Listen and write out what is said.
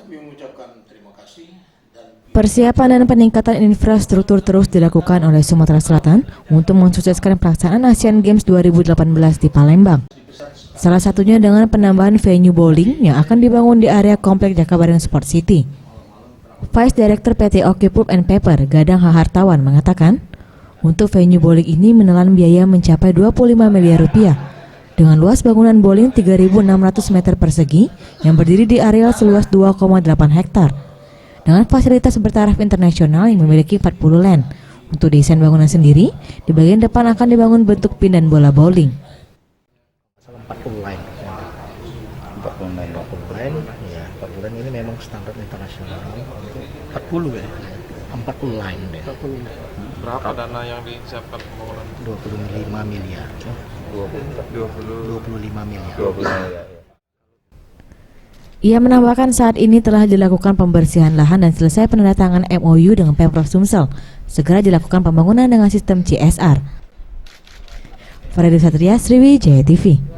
Kami mengucapkan terima kasih. Persiapan dan peningkatan infrastruktur terus dilakukan oleh Sumatera Selatan untuk mensukseskan pelaksanaan Asian Games 2018 di Palembang. Salah satunya dengan penambahan venue bowling yang akan dibangun di area Komplek Jakabareng Sport City. Vice Director PT Oke Pulp and Paper, Gadang Hahartawan, mengatakan, untuk venue bowling ini menelan biaya mencapai 25 miliar rupiah dengan luas bangunan bowling 3.600 meter persegi yang berdiri di areal seluas 2,8 hektar. Dengan fasilitas bertaraf internasional yang memiliki 40 LAN. Untuk desain bangunan sendiri, di bagian depan akan dibangun bentuk pin dan bola bowling. 40 line. 40 line, ya 40 line ini memang standar internasional. 40 ya? 40 line deh. 40. Berapa dana yang disiapkan pembangunan? 25 miliar. 25 miliar. Ia menambahkan saat ini telah dilakukan pembersihan lahan dan selesai penandatangan MOU dengan Pemprov Sumsel. Segera dilakukan pembangunan dengan sistem CSR. Farida Satria, Sriwijaya TV.